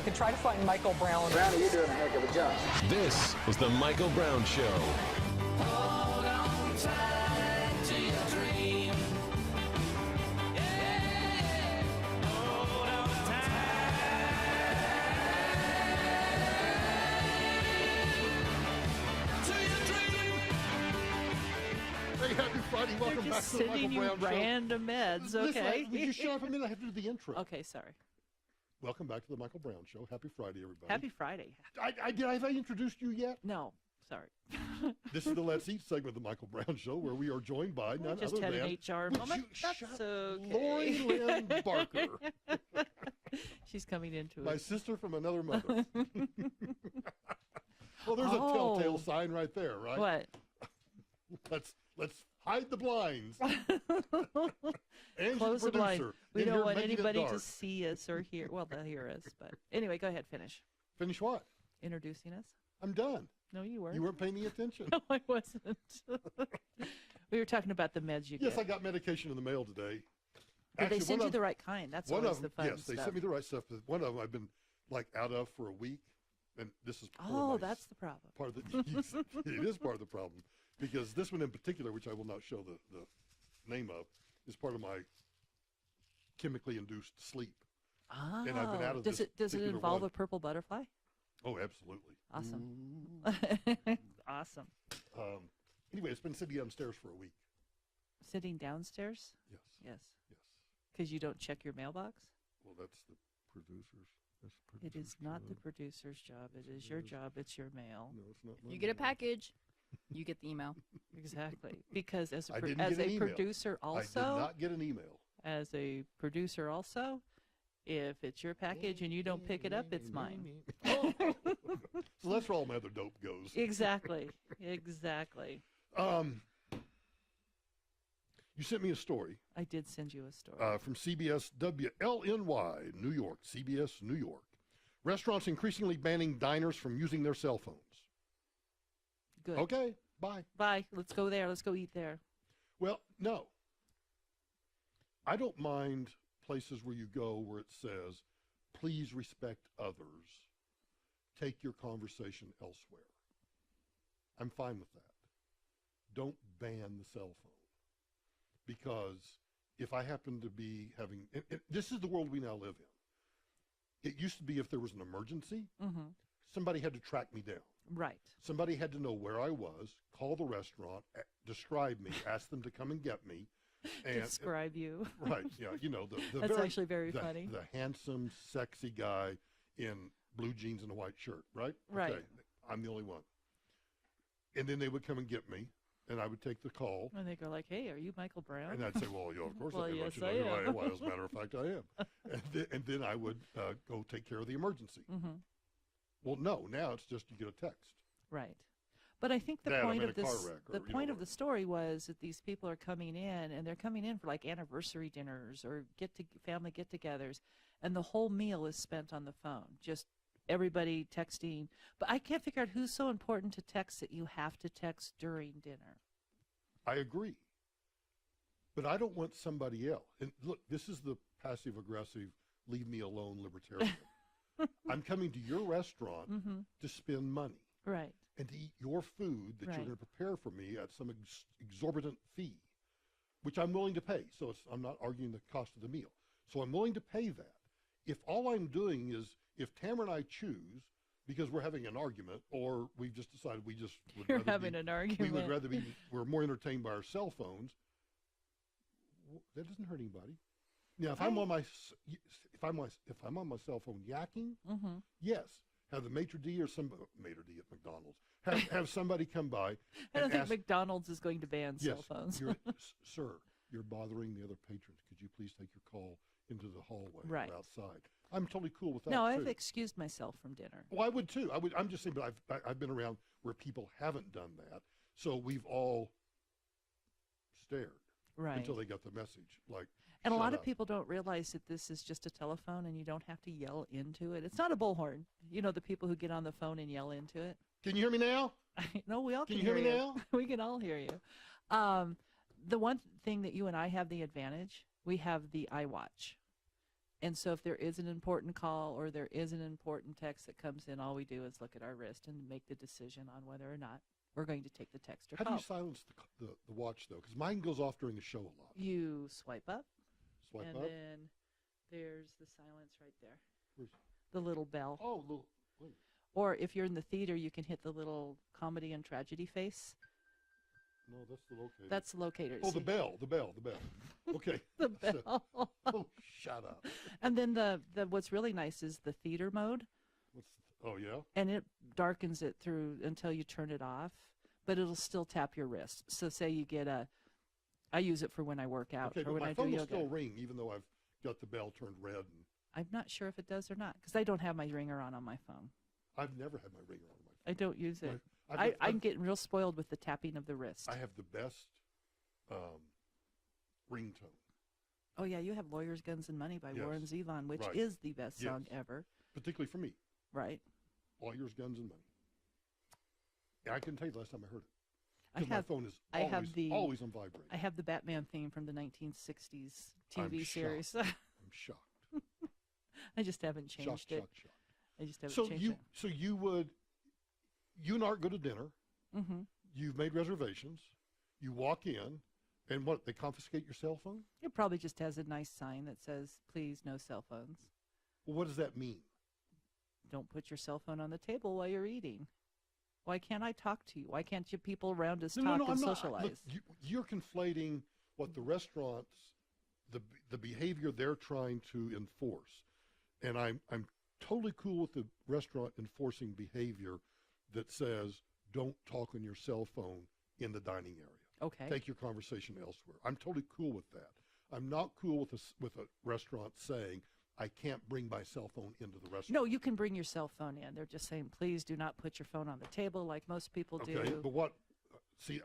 could try to find Michael Brown. Brownie, you're doing a heck of a job. This is the Michael Brown Show. Hold on tight to your dream. Yeah. Hold on tight to your dream. Hey, happy Friday. Welcome back to the Michael Brown Show. Random meds, okay? Listen, will you shut up a minute? I have to do the intro. Okay, sorry. Welcome back to the Michael Brown Show. Happy Friday, everybody. Happy Friday. Have I introduced you yet? No, sorry. This is the Let's Eat segment of the Michael Brown Show, where we are joined by none Just other had than an HR moment. That's shut okay. Lori Lynn Barker, She's coming into my it. sister from another mother. Well, there's a telltale sign right there, right? What? Let's hide the blinds. Close the blind. We in don't here want making it anybody to dark. see us or hear. Well, they'll hear us, but anyway, go ahead, finish Finish what? introducing us. I'm done. No, you weren't. You weren't paying any attention. No, I wasn't. We were talking about the meds you Yes, get. I got medication in the mail today. Did they Actually, send one you of- the right kind? That's One always of the them, fun yes, they stuff. sent me the right stuff. But one of them I've been like out of for a week, and this is part of Oh, my- that's the problem. part of the. It is part of the problem because this one in particular, which I will not show the name of, is part of my chemically induced sleep. Oh, And I've been out of does this it particular involve one. a purple butterfly? Oh, absolutely. Awesome. Ooh. Awesome. Anyway, it's been sitting downstairs for a week. Sitting downstairs? Yes. Yes. Yes. Because you don't check your mailbox? Well, that's the producers. That's the It is producer's not the job. producer's job. It is your job. It's your mail. No, it's not. You get a package, you get the email. Exactly. Because as I a, didn't as get an a email. producer I also, did not get an email. as a producer also, if it's your package and you don't pick it up, it's mine. So that's where all my other dope goes. Exactly. Exactly. You sent me a story I did send you a story. from CBS WLNY, New York, CBS New York. Restaurants increasingly banning diners from using their cell phones. Good. Okay, bye. Bye. Let's go there. Let's go eat there. Well, no. I don't mind places where you go where it says, please respect others. Take your conversation elsewhere. I'm fine with that. Don't ban the cell phone. Because if I happen to be having, and this is the world we now live in. It used to be if there was an emergency, somebody had to track me down. Right. Somebody had to know where I was, call the restaurant, describe me, ask them to come and get me. And, Describe you. Right, yeah, you know. The That's actually very funny. The handsome, sexy guy in blue jeans and a white shirt, right? Right. Okay, I'm the only one. And then they would come and get me, and I would take the call. And they go like, hey, are you Michael Brown? And I'd say, well, yeah, of course Well, I am. yes, I should I know who I am. am. Well, as a matter of fact, I am. And then I would go take care of the emergency. Well, no, now it's just you get a text. Right. But I think the Dad, I'm point in of a car this, wreck, or, the you know, point of whatever. the story was that these people are coming in, and they're coming in for like anniversary dinners or family get-togethers, and the whole meal is spent on the phone, just everybody texting. But I can't figure out who's so important to text that you have to text during dinner. I agree. But I don't want somebody else. And look, this is the passive-aggressive, leave me alone libertarian. I'm coming to your restaurant to spend money. Right. And to eat your food that Right. you're going to prepare for me at some exorbitant fee, which I'm willing to pay. So I'm not arguing the cost of the meal. So I'm willing to pay that. If all I'm doing is, if Tamara and I choose, because we're having an argument, or we've just decided we just would You're rather having be, an argument. we would rather be, we're more entertained by our cell phones, that doesn't hurt anybody. Now, if I'm on my on my cell phone yakking, yes, have the maitre d' or some maitre d' at McDonald's have somebody come by. I don't and think ask, McDonald's is going to ban yes, cell phones. Sir, you're bothering the other patrons. Could you please take your call into the hallway Right. or outside? I'm totally cool with that. No, too. I've excused myself from dinner. Well, I would too. I'm just saying, but I've been around where people haven't done that, so we've all stared Right. until they got the message. Like, And a shut lot of up. people don't realize that this is just a telephone and you don't have to yell into it. It's not a bullhorn. You know, the people who get on the phone and yell into it. Can you hear me now? No, we all can, Can you hear me now? We can all hear you. The one thing that you and I have the advantage, we have the iWatch. And so if there is an important call or there is an important text that comes in, all we do is look at our wrist and make the decision on whether or not we're going to take the text or How do call. you silence the watch, though? Because mine goes off during the show a lot. You swipe up, Swipe and up. then there's the silence right there, Where's, the little bell. oh, little, wait. Or if you're in the theater, you can hit the little comedy and tragedy face. No, that's the locator. That's the locator. Oh, See? the bell. Okay. The So- bell. oh, shut up. And then the what's really nice is the theater mode, Oh, yeah? and it darkens it through until you turn it off, but it'll still tap your wrist. So say you get I use it for when I work out Okay, or but when my I do phone will yoga. still ring, even though I've got the bell turned red. And I'm not sure if it does or not because I don't have my ringer on my phone. I've never had my ringer on my phone. I don't use it. I've- I'm getting real spoiled with the tapping of the wrist. I have the best ringtone. Oh, yeah, you have Lawyers, Guns, and Money by Yes. Warren Zevon, which Right. is the best Yes. song ever. Particularly for me. Right. Lawyers, Guns, and Money. Yeah, I couldn't tell you the last time I heard it. I Because my have phone is I have the- always on vibrate. I have the Batman theme from the 1960s TV I'm series. I'm shocked. I just haven't changed it. Shocked. I just haven't So changed you and Art go to dinner. it. Mm-hmm. You've made reservations. You walk in, and what? They confiscate your cell phone? It probably just has a nice sign that says, please, no cell phones. Well, what does that mean? Don't put your cell phone on the table while you're eating. Why can't I talk to you? Why can't you people around us talk and I'm not. socialize? Look, you're conflating what the restaurants, the behavior they're trying to enforce, and I'm totally cool with the restaurant enforcing behavior that says don't talk on your cell phone in the dining area. Okay. Take your conversation elsewhere. I'm totally cool with that. I'm not cool with a restaurant saying I can't bring my cell phone into the restaurant. No, you can bring your cell phone in. They're just saying, please do not put your phone on the table like most people Okay, do. but what? See,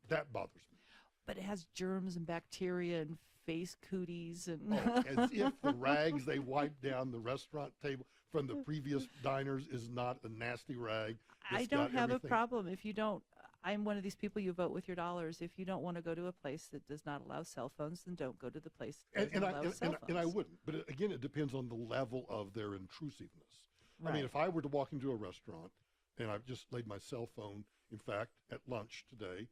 that bothers me. But it has germs and bacteria and face cooties and. Oh, as if the rags they wipe down the restaurant table from the previous diners is not a nasty rag. I that's don't got have a everything. problem if you don't. I'm one of these people you vote with your dollars. If you don't want to go to a place that does not allow cell phones, then don't go to the place that doesn't allow cell phones. And I wouldn't. But again, it depends on the level of their intrusiveness. I mean, Right. if I were to walk into a restaurant and I've just laid my cell phone, in fact, at lunch today,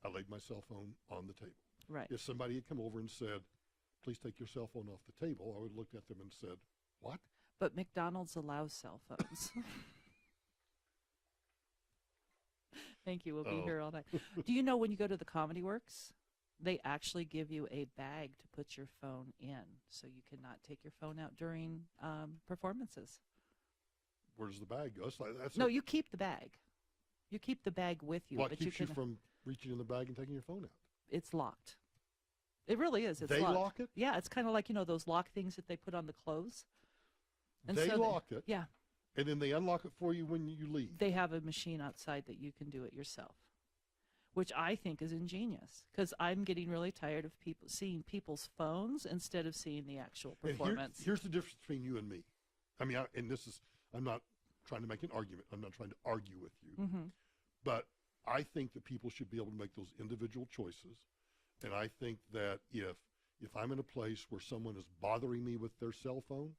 I laid my cell phone on the table. Right. If somebody had come over and said, please take your cell phone off the table, I would have looked at them and said, what? But McDonald's allows cell phones. Thank you. We'll be Oh. here all night. Do you know when you go to the Comedy Works, they actually give you a bag to put your phone in, so you cannot take your phone out during performances. Where does the bag go? That's No, you keep the bag. You keep the bag with you, what but keeps you you can. from reaching in the bag and taking your phone out? It's locked. It really is. It's They locked. lock it? Yeah, it's kind of like those lock things that they put on the clothes. And They so lock it, Yeah, and then they unlock it for you when you leave. they have a machine outside that you can do it yourself, which I think is ingenious because I'm getting really tired of people seeing people's phones instead of seeing the actual And performance. here's the difference between you and me. I mean, I'm not trying to make an argument. I'm not trying to argue with you. Mm-hmm. But I think that people should be able to make those individual choices. And I think that if I'm in a place where someone is bothering me with their cell phone,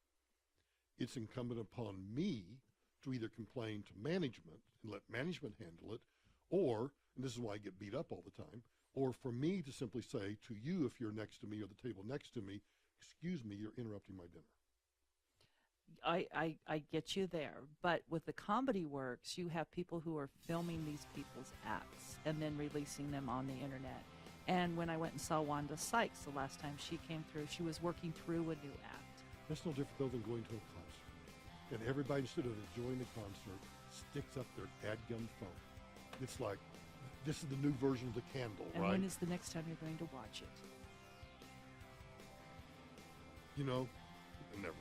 it's incumbent upon me to either complain to management and let management handle it, or, and this is why I get beat up all the time, or for me to simply say to you, if you're next to me or the table next to me, excuse me, you're interrupting my dinner. I get you there, but with the Comedy Works, you have people who are filming these people's acts and then releasing them on the internet. And when I went and saw Wanda Sykes the last time she came through, she was working through a new act. That's no different though than going to a concert. And everybody, instead of enjoying the concert, sticks up their dadgum phone. It's like, this is the new version of the candle, And right? when is the next time you're going to watch it? You know, never.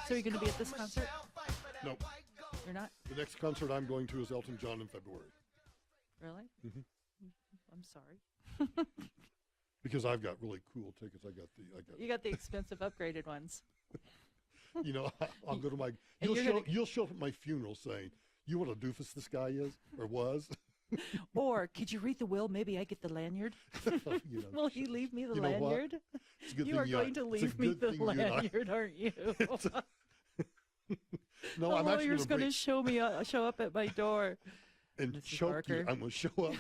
So you're going to be at this concert? Nope. You're not? The next concert I'm going to is Elton John in February. Really? Mhm. I'm sorry. Because I've got really cool tickets. You got the expensive upgraded ones. You know, I'll go to my. And You'll show up at my funeral saying, "You know what a doofus this guy is or was." Or could you read the will? Maybe I get the lanyard. You know, Will you leave me the you know what? lanyard? It's a good You thing are going to it's a leave me good the thing you and I- lanyard, aren't you? No, The I'm actually lawyer's going going to show up at my door. and Mrs. choke Barker. you. I'm going to show up.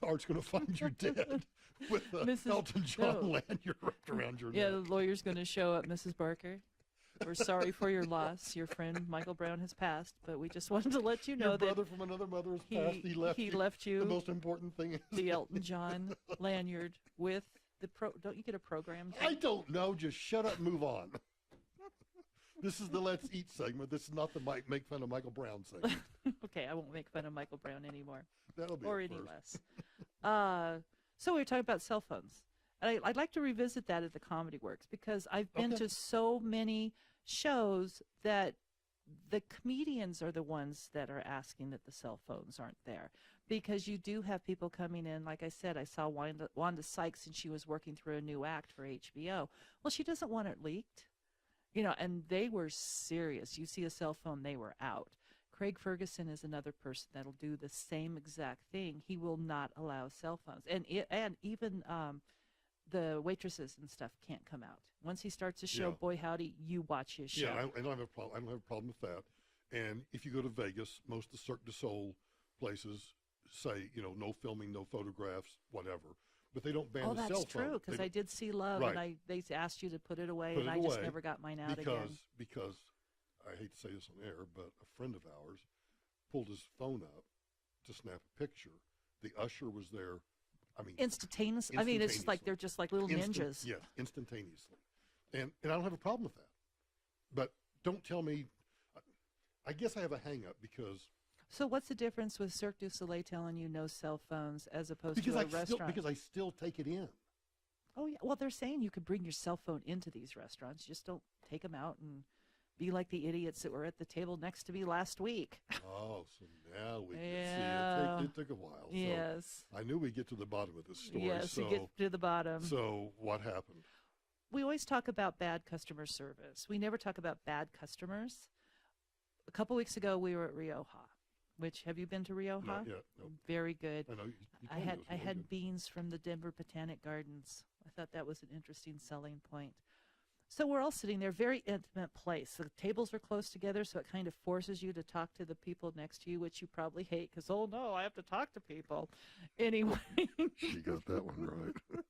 Art's going to find you dead with a Mrs. Elton John no. lanyard wrapped around your Yeah, neck. the lawyer's going to show up, Mrs. Barker. We're sorry for your loss. Your friend Michael Brown has passed, but we just wanted to let you know Your that brother from another mother has passed. He left you. you The most important thing is the Elton John lanyard with the Don't you get a program? I don't know. Just shut up and move on. This is the Let's Eat segment. This is not the Make Fun of Michael Brown segment. Okay, I won't make fun of Michael Brown anymore, That'll be or a any first. less. So we were talking about cell phones, and I'd like to revisit that at the Comedy Works because I've been Okay. to so many shows that the comedians are the ones that are asking that the cell phones aren't there, because you do have people coming in. Like I said, I saw Wanda Sykes, and she was working through a new act for HBO. Well, she doesn't want it leaked. You know, and they were serious. You see a cell phone, they were out. Craig Ferguson is another person that'll do the same exact thing. He will not allow cell phones. And even the waitresses and stuff can't come out. Once he starts a show, Yeah. boy howdy, you watch his show. Yeah, I don't have a problem. I don't have a problem with that. And if you go to Vegas, most of the Cirque du Soleil places say, you know, no filming, no photographs, whatever. But they don't ban Oh, the cell that's phone. true, because They I did see Love, Right. and they asked you to put it away, put and it I just away never got mine out again. because I hate to say this on air, but a friend of ours pulled his phone up to snap a picture. The usher was there. I mean, Instantaneous. I mean, it's just like Instantaneously. they're just like little ninjas. Yes, instantaneously. And I don't have a problem with that. But don't tell me. I guess I have a hang up because So what's the difference with Cirque du Soleil telling you no cell phones as opposed to a restaurant? because I still take it in. Oh, yeah. Well, they're saying you could bring your cell phone into these restaurants. Just don't take them out and be like the idiots that were at the table next to me last week. Oh, so now we can Yeah. see. It took a while. Yes. So I knew we'd get to the bottom of this story. Yes, so, to get to the bottom. so what happened? We always talk about bad customer service. We never talk about bad customers. A couple weeks ago, we were at Rioja, which, have you been to Rioja? Not yet. No. Very good. I know you I told me it had was I really had good. beans from the Denver Botanic Gardens. I thought that was an interesting selling point. So we're all sitting there, very intimate place. The tables are close together, so it kind of forces you to talk to the people next to you, which you probably hate because, oh no, I have to talk to people. Anyway, She got that one right.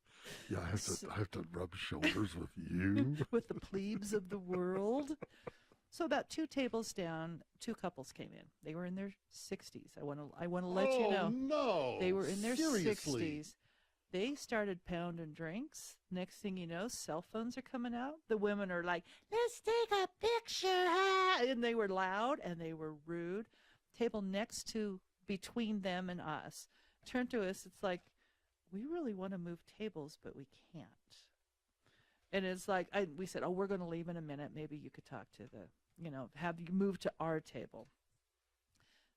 Yeah, I have to rub shoulders with you. with the plebes of the world. So about 2 tables down, 2 couples came in. They were in their 60s. I want to let you know. No. They were in their Seriously? 60s. They started pounding drinks. Next thing you know, cell phones are coming out. The women are like, let's take a picture. Ah! And they were loud and they were rude. Table next to, between them and us, turned to us. It's like, we really want to move tables, but we can't. And it's like, we said, oh, we're going to leave in a minute. Maybe you could talk to have you move to our table.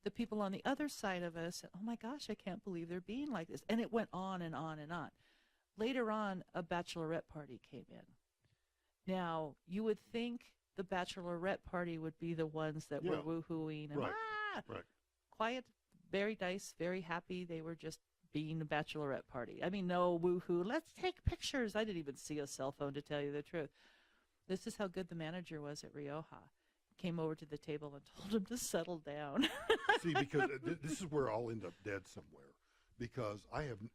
The people on the other side of us said, oh my gosh, I can't believe they're being like this. And it went on and on and on. Later on, a bachelorette party came in. Now, you would think the bachelorette party would be the ones that were Yeah. woohooing and Right. Right. quiet, very nice, very happy. They were just being a bachelorette party. I mean, no woohoo, let's take pictures. I didn't even see a cell phone, to tell you the truth. This is how good the manager was at Rioja. Came over to the table and told him to settle down. See, because this is where I'll end up dead somewhere. Because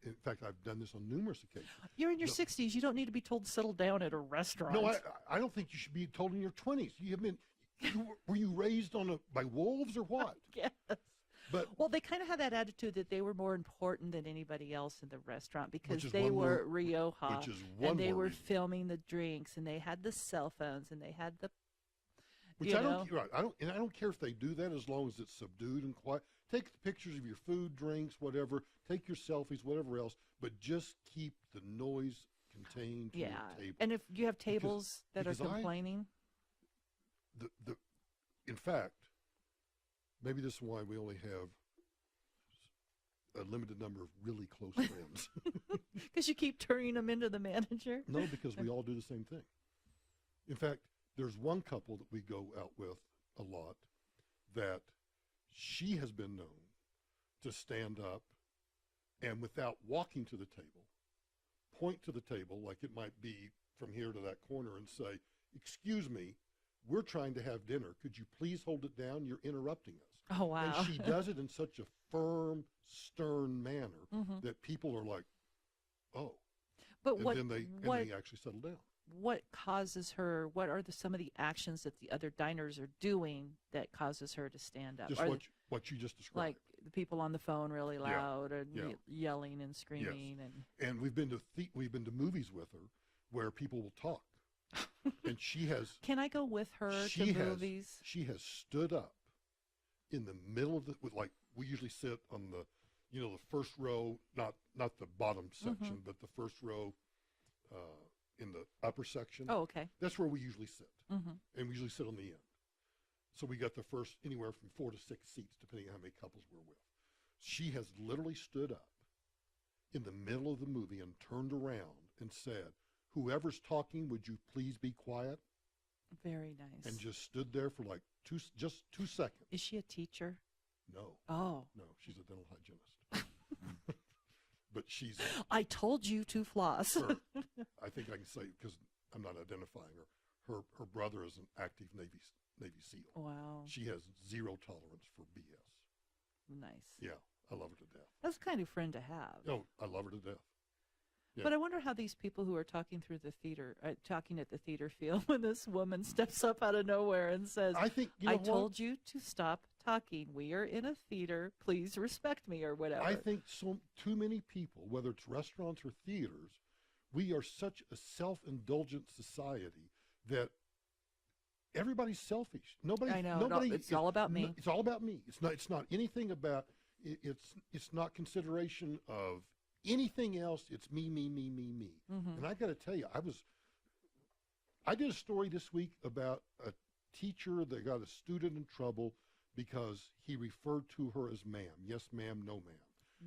in fact, I've done this on numerous occasions. You're in your No. 60s. You don't need to be told to settle down at a restaurant. No, I don't think you should be told in your 20s. Were you raised by wolves or what? Yes. But Well, they kind of had that attitude that they were more important than anybody else in the restaurant because is they one were more- at Rioja which is one and they more were reason. filming the drinks and they had the cell phones and they had the which you I know. don't. Right, I don't care if they do that as long as it's subdued and quiet. Take the pictures of your food, drinks, whatever. Take your selfies, whatever else. But just keep the noise contained to yeah. your table. And if you have tables that are because I- complaining, in fact, maybe this is why we only have a limited number of really close friends. Because you keep turning them into the manager? No, because we all do the same thing. In fact, there's one couple that we go out with a lot that she has been known to stand up and without walking to the table, point to the table like it might be from here to that corner and say, "Excuse me, we're trying to have dinner. Could you please hold it down? You're interrupting us." Oh, wow. And she does it in such a firm, stern manner that people are like, "Oh." But And what, then they actually settle down. what causes her, what are some of the actions that the other diners are doing that causes her to stand up? Just Are what you just described. like the people on the phone really loud and Yeah. yelling and screaming And we've been to movies with her where people will talk, and she has Can I go with her to movies? She has stood up in the middle of like we usually sit on the, the first row, not the bottom section, but the first row in the upper section. Oh, okay. That's where we usually sit, and we usually sit on the end. So we got the first anywhere from 4 to 6 seats, depending on how many couples we're with. She has literally stood up in the middle of the movie and turned around and said, "Whoever's talking, would you please be quiet?" Very nice. And just stood there for like just 2 seconds. Is she a teacher? No, Oh. no, she's a dental hygienist. But she's I told you to floss. her. I think I can say, because I'm not identifying her. Her brother is an active Navy SEAL. Wow. She has zero tolerance for BS. Nice. Yeah, I love her to death. That's the kind of friend to have. Oh, I love her to death. Yeah. But I wonder how these people who are talking through the theater, talking at the theater feel when this woman steps up out of nowhere and says, I think I told you to stop talking. We are in a theater. Please respect me, or whatever. I think too many people, whether it's restaurants or theaters, we are such a self-indulgent society that everybody's selfish. Nobody. I know. Nobody. It's all about me. It's all about me. It's not anything about. It's not consideration of anything else. It's me, me, me, me, me. And I got to tell you, I did a story this week about a teacher that got a student in trouble because he referred to her as ma'am. Yes, ma'am, no, ma'am.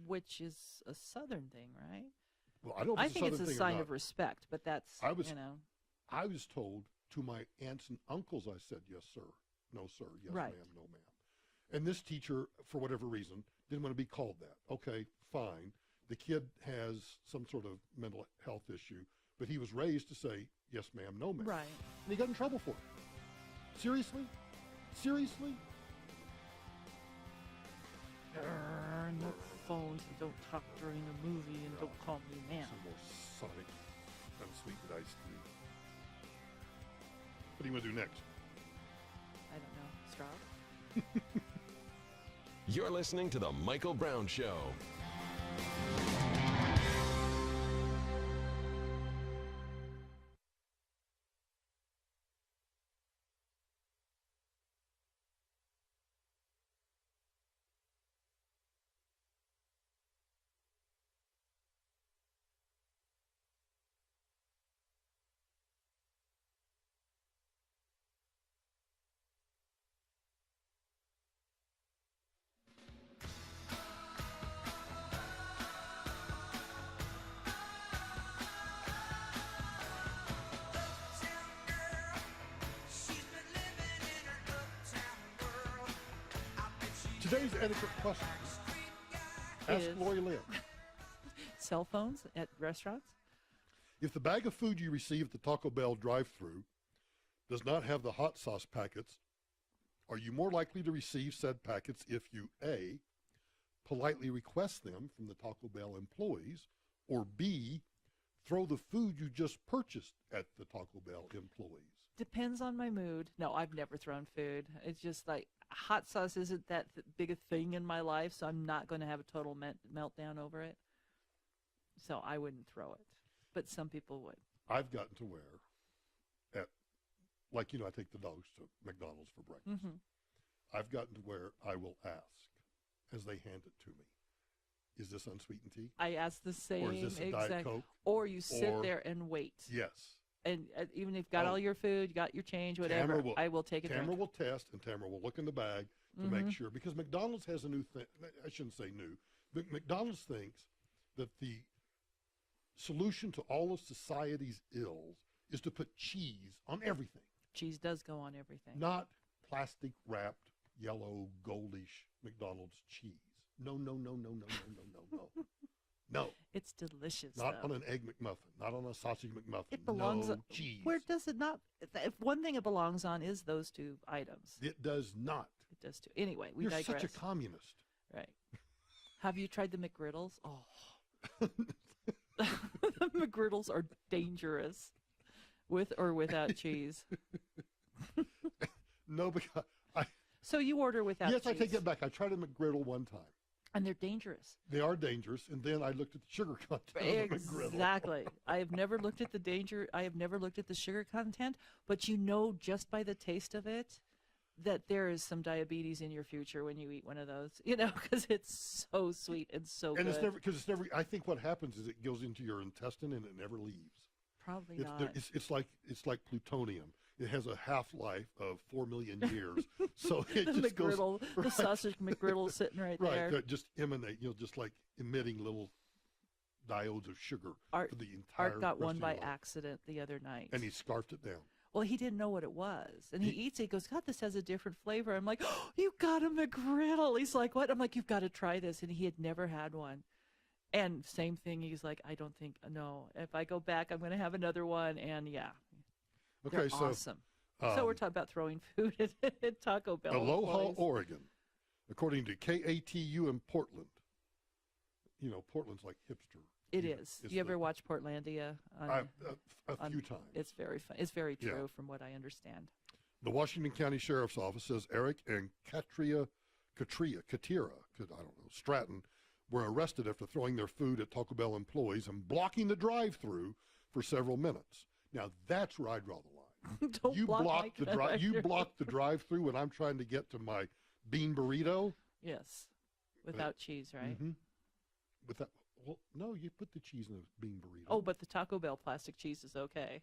Which is a Southern thing, right? Well, I don't know if I it's think it's Southern a thing or sign not. of respect, but that's, I was- you know. I was told to my aunts and uncles, I said, yes, sir, no, sir, yes, Right. ma'am, no, ma'am. And this teacher, for whatever reason, didn't want to be called that. Okay, fine. The kid has some sort of mental health issue, but he was raised to say, yes, ma'am, no, ma'am. Right. And he got in trouble for it. Seriously? Seriously? No phones, and don't talk during the movie, and don't call me ma'am. Some more Sonic unsweetened ice cream. What do you want to do next? I don't know. Straw? You're listening to The Michael Brown Show. Today's etiquette question. Ask Is- Lori Lynn. Cell phones at restaurants? If the bag of food you receive at the Taco Bell drive-thru does not have the hot sauce packets, are you more likely to receive said packets if you A, politely request them from the Taco Bell employees, or B, throw the food you just purchased at the Taco Bell employees? Depends on my mood. No, I've never thrown food. It's just like hot sauce isn't that big a thing in my life, so I'm not going to have a total meltdown over it. So I wouldn't throw it. But some people would. I've gotten to where, like, I take the dogs to McDonald's for breakfast. I've gotten to where I will ask, as they hand it to me, is this unsweetened tea? I ask the same Or is this a Diet exact. Coke? Or you sit Or- there and wait. Yes. And even if you've got Oh. all your food, you got your change, whatever, Tamara will- I will take a Tamara drink. will test, and Tamara will look in the bag to make sure, because McDonald's has a new thing. I shouldn't say new, but McDonald's thinks that the solution to all of society's ills is to put cheese on everything, Cheese does go on everything. not plastic wrapped yellow goldish McDonald's cheese. No, no, no, no, no, no, no, no, no. No, It's delicious. not though. on an egg McMuffin, not on a sausage McMuffin. It belongs. No cheese. Where does it not? If one thing it belongs on is those two items. It does not. It does too. Anyway, we You're digress. such a communist. Right. Have you tried the McGriddles? Oh. The McGriddles are dangerous, with or without cheese. No, because So you order without yes, cheese. I take that back. I tried a McGriddle one time. And they're dangerous. They are dangerous, and then I looked at the sugar content of the McGriddle. Exactly. I have never looked at the danger. I have never looked at the sugar content, but you know just by the taste of it that there is some diabetes in your future when you eat one of those. You know, because it's so sweet and so And good. it's never, because it's never, I think what happens is it goes into your intestine and it never leaves. Probably It's, not. it's like plutonium. It has a half-life of 4 million years. So it The just goes, McGriddle, the right, sausage McGriddle sitting right right, there. that just emanate, just like emitting little diodes of sugar Art- for the entire Art got rest one of by your life. accident the other night. And he scarfed it down. Well, he didn't know what it was. And he eats it. He goes, God, this has a different flavor. I'm like, oh, you got a McGriddle. He's like, what? I'm like, you've got to try this. And he had never had one. And same thing. He's like, I don't think, no. If I go back, I'm going to have another one. And yeah, Okay, they're so awesome. So we're talking about throwing food at Taco Bell. Aloha, employees. Oregon, according to KATU in Portland. Portland's like hipster. It you know, is. it's You ever the- watch Portlandia? a few times. It's very fun. It's very Yeah. true from what I understand. The Washington County Sheriff's Office says Eric and Katira, Stratton were arrested after throwing their food at Taco Bell employees and blocking the drive-through for several minutes. Now that's where I draw the line. Don't You block block my the drive. You drive-thru. block the drive-through when I'm trying to get to my bean burrito. Yes. Without cheese, right? Mhm. With that, well, no, you put the cheese in a bean burrito. Oh, but the Taco Bell plastic cheese is okay.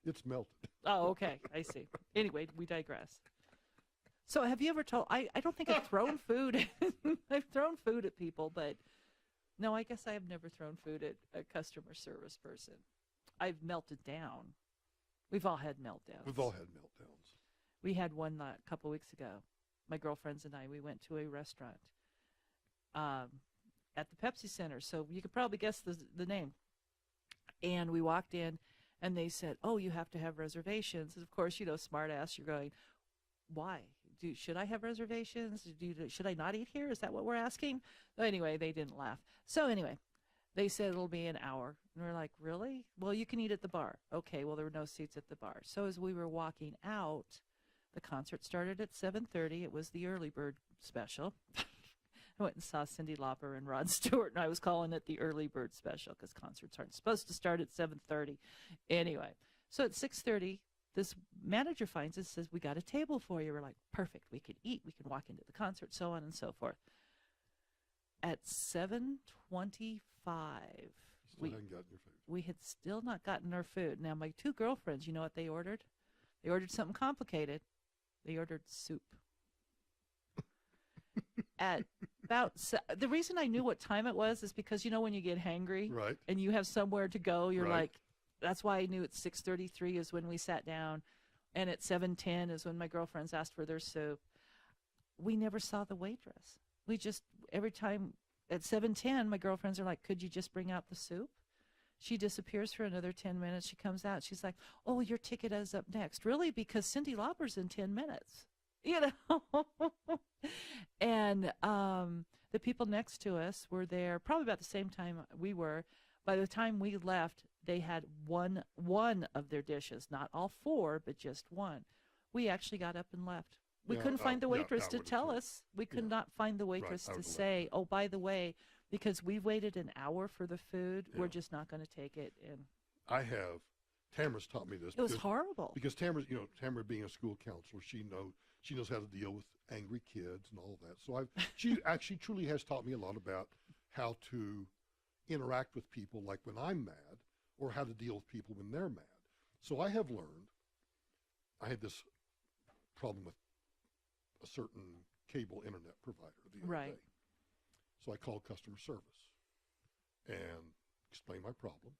It's melted. Oh, okay. I see. Anyway, we digress. So have you ever told, I don't think I've thrown food. I've thrown food at people, but no, I guess I have never thrown food at a customer service person. I've melted down. We've all had meltdowns. We've all had meltdowns. We had one a couple weeks ago. My girlfriends and I, we went to a restaurant at the Pepsi Center. So you could probably guess the name. And we walked in, and they said, oh, you have to have reservations. And of course, smart ass, you're going, why? Should I have reservations? Should I not eat here? Is that what we're asking? Anyway, they didn't laugh. So anyway, they said it'll be an hour. And we're like, really? Well, you can eat at the bar. Okay, well, there were no seats at the bar. So as we were walking out, the concert started at 7:30. It was the early bird special. I went and saw Cyndi Lauper and Rod Stewart, and I was calling it the early bird special because concerts aren't supposed to start at 7:30. Anyway, so at 6:30, this manager finds us, says, we got a table for you. We're like, perfect. We can eat. We can walk into the concert, so on and so forth. At 7:25, Still hadn't gotten your food. we had still not gotten our food. Now, my two girlfriends, you know what they ordered? They ordered something complicated. They ordered soup. At about the reason I knew what time it was is because when you get hangry Right. and you have somewhere to go, you're Right. like, that's why I knew at 6:33 is when we sat down, and at 7:10 is when my girlfriends asked for their soup. We never saw the waitress. We just every time at 7:10, my girlfriends are like, could you just bring out the soup? She disappears for another 10 minutes. She comes out. She's like, oh, your ticket is up next. Really? Because Cyndi Lauper's in 10 minutes. And the people next to us were there probably about the same time we were. By the time we left, they had one of their dishes, not all four, but just one. We actually got up and left. We Yeah, couldn't find the yeah, waitress I to would've tell too. us. We could Yeah. not find the waitress I to would've left say, too. oh, by the way, because we waited an hour for the food, we're Yeah. just not going to take it. And Tamara's taught me this. it was because- horrible. Because Tamara being a school counselor, she knows how to deal with angry kids and all that. So she actually truly has taught me a lot about how to interact with people like when I'm mad, or how to deal with people when they're mad. So I have learned, I had this problem with a certain cable internet provider the other Right. day. So I called customer service and explained my problem.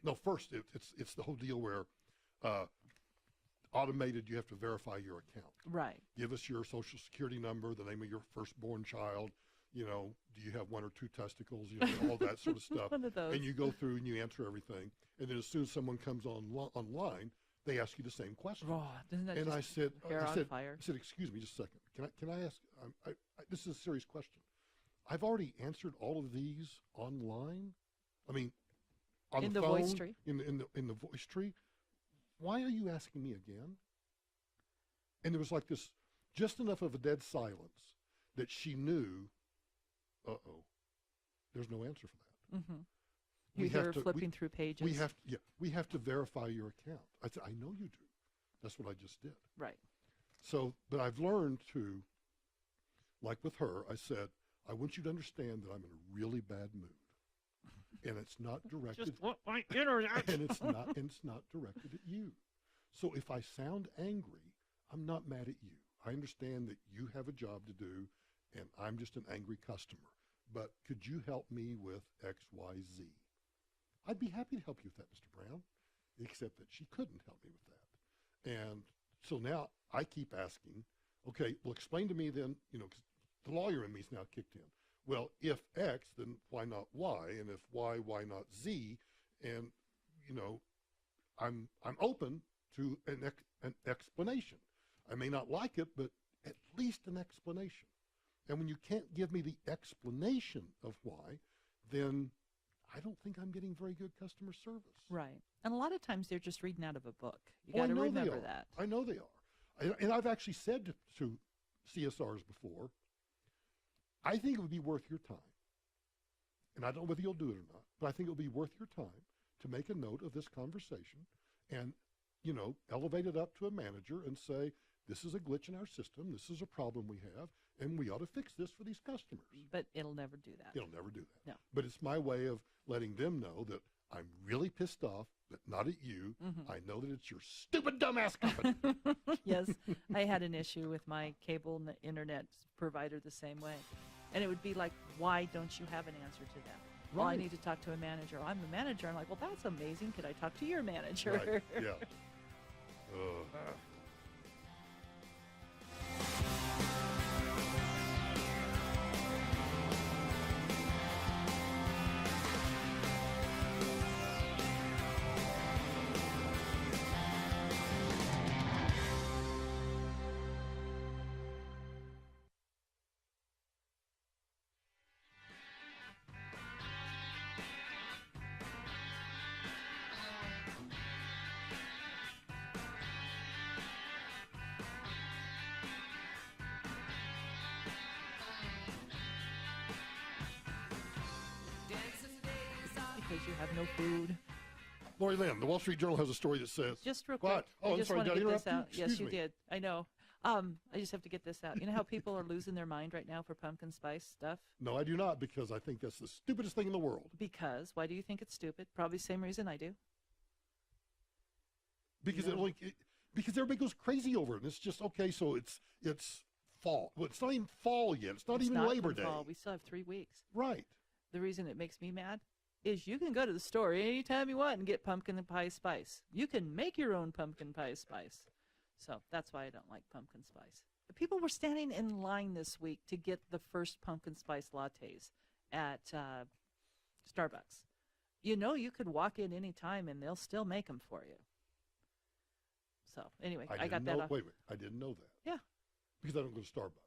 No, first it's the whole deal where automated, you have to verify your account. Right. Give us your social security number, the name of your firstborn child, you know, do you have 1 or 2 testicles, you know, all that sort of stuff. One of those. And you go through and you answer everything. And then as soon as someone comes online, they ask you the same question. Oh, doesn't that And just I said, hair on fire? I said, excuse me just a second. Can I ask, this is a serious question. I've already answered all of these online. I mean, on In the the phone, voice tree? in the voice tree. Why are you asking me again? And there was like this, just enough of a dead silence that she knew, there's no answer for that. Mm-hmm. We You have hear her to- flipping through pages. We have to verify your account. I said, I know you do. That's what I just did. Right. So, but I've learned to, like with her, I said, I want you to understand that I'm in a really bad mood. And it's not directed Just want my internet. and it's not directed at you. So if I sound angry, I'm not mad at you. I understand that you have a job to do and I'm just an angry customer. But could you help me with X, Y, Z? I'd be happy to help you with that, Mr. Brown, except that she couldn't help me with that. And so now I keep asking, okay, well, explain to me then, you know, 'cause the lawyer in me is now kicked in. Well, if X, then why not Y? And if Y, why not Z? And, you know, I'm open to an explanation. I may not like it, but at least an explanation. And when you can't give me the explanation of why, then I don't think I'm getting very good customer service. Right. And a lot of times they're just reading out of a book. You Oh, I got to know they remember are. that. I know they are. And I've actually said to CSRs before, I think it would be worth your time, and I don't know whether you'll do it or not, but I think it will be worth your time to make a note of this conversation and, you know, elevate it up to a manager and say, this is a glitch in our system, this is a problem we have, and we ought to fix this for these customers. But it'll never do that. It'll never do that. No. But it's my way of letting them know that I'm really pissed off, but not at you. Mm-hmm. I know that it's your stupid dumbass company. Yes, I had an issue with my cable internet provider the same way. And it would be like, why don't you have an answer to that? Well, I Right. need to talk to a manager. I'm the manager. I'm like, well, that's amazing. Could I talk to your manager? Right, yeah. Because you have no food. Lori Lynn, the Wall Street Journal has a story that says, Just real What? quick. Oh, I I'm just sorry, want to did I get this interrupt out. you? Yes, Excuse you me. did. I know. I just have to get this out. You know how people are losing their mind right now for pumpkin spice stuff? no, I do not, because I think that's the stupidest thing in the world. Because why do you think it's stupid? Probably the same reason I do. Because No. because everybody goes crazy over it, and it's just, okay, so it's fall. Well, it's not even fall yet. It's not It's even not Labor even Day. fall. We still have 3 weeks. Right. The reason it makes me mad is you can go to the store anytime you want and get pumpkin pie spice. You can make your own pumpkin pie spice. So that's why I don't like pumpkin spice. People were standing in line this week to get the first pumpkin spice lattes at Starbucks. You know, you could walk in any time and they'll still make them for you. So anyway, I got that off. Wait, I didn't know that. Yeah. Because I don't go to Starbucks.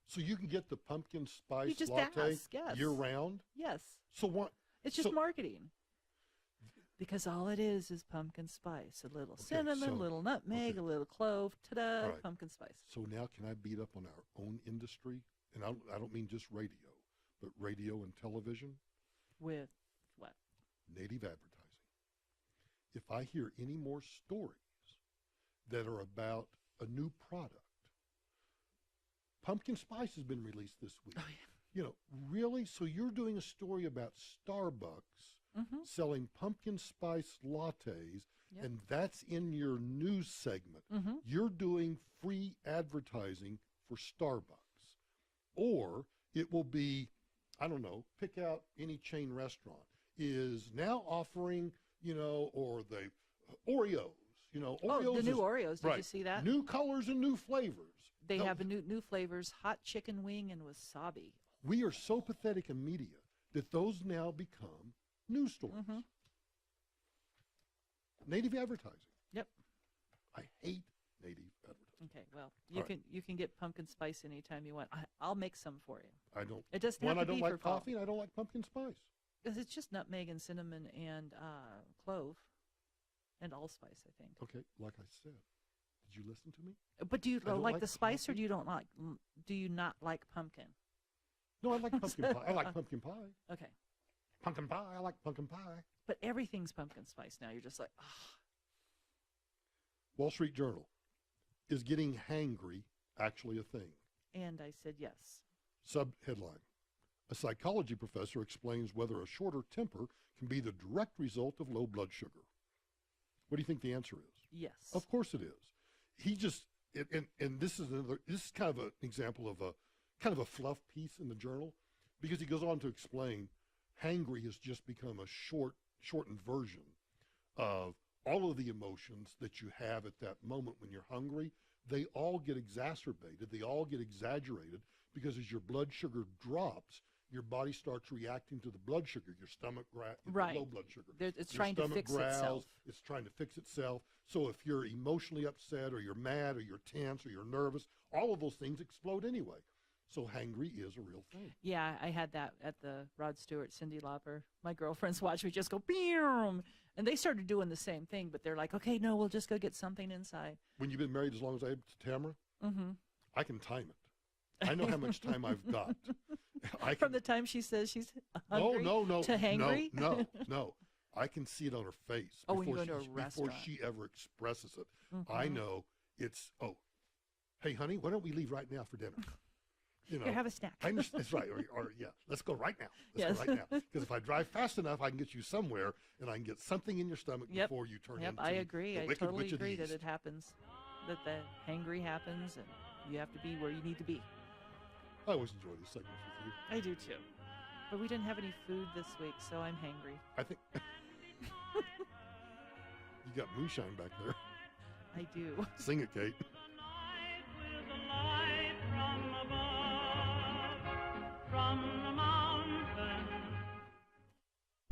So you can get the pumpkin spice You just latte ask, yes. year round? Yes. So what? It's just so- marketing. Because all it is pumpkin spice. A little Okay, cinnamon, a so- little nutmeg, okay. a little clove. Ta-da, All right. pumpkin spice. So now can I beat up on our own industry? And I don't mean just radio, but radio and television, With what? native advertising. If I hear any more stories that are about a new product, pumpkin spice has been released this week. Oh, yeah. You know, really? So you're doing a story about Starbucks Mm-hmm. selling pumpkin spice lattes Yep. And that's in your news segment. Mm-hmm. You're doing free advertising for Starbucks. Or it will be, I don't know, pick out any chain restaurant is now offering, or the Oreos, Oreos. Oh, the new Oreos. Did right, you see that? New colors and new flavors. They No, have a new flavors: hot chicken wing and wasabi. we are so pathetic in media that those now become news stories. Mm-hmm. Native advertising. Yep. I hate native advertising. Okay. Well, All you can get pumpkin spice anytime you want. I'll make some for you. I don't. It doesn't One, have I to don't be like for fall. coffee, and I don't like pumpkin spice. Because it's just nutmeg and cinnamon and clove and allspice, I think. Okay, like I said, did you listen to me? But do you I don't like like the spice, or coffee. do you not like pumpkin? No, I like pumpkin pie. I like pumpkin pie. Okay. Pumpkin pie. I like pumpkin pie. But everything's pumpkin spice now. You're just like, ah. Wall Street Journal. Is getting hangry actually a thing? And I said yes. Sub-headline. A psychology professor explains whether a shorter temper can be the direct result of low blood sugar. What do you think the answer is? Yes. Of course it is. He just, and this is kind of an example of a fluff piece in the journal, because he goes on to explain hangry has just become a shortened version of all of the emotions that you have at that moment when you're hungry. They all get exacerbated. They all get exaggerated because as your blood sugar drops, your body starts reacting to the blood sugar. Your stomach Right. low blood sugar. It's Your trying to stomach fix growls, itself. It's trying to fix itself. So if you're emotionally upset or you're mad or you're tense or you're nervous, all of those things explode anyway. So hangry is a real thing. Yeah, I had that at the Rod Stewart, Cyndi Lauper. My girlfriends watched me just go, boom. And they started doing the same thing, but they're like, okay, no, we'll just go get something inside. When you've been married as long as I have to Tamara, Mm-hmm. I can time it. I know how much time I've got. I From can, the time she says she's hungry no, to hangry? no. I can see it on her face Oh, when you before go to a before restaurant. she ever expresses it. I Mhm. know it's, hey, honey, why don't we leave right now for dinner? Here, have a snack. I understand. That's right. Or yeah, let's go right now. Let's Yes. go right now. Because if I drive fast enough, I can get you somewhere, and I can get something in your stomach Yep. before you turn Yep, into I agree. the I Wicked totally Witch of the agree that East. it happens, that the hangry happens, and you have to be where you need to be. I always enjoy these segments with you. I do too. But we didn't have any food this week, so I'm hangry. I think you got moonshine back there. I do. Sing it, Kate.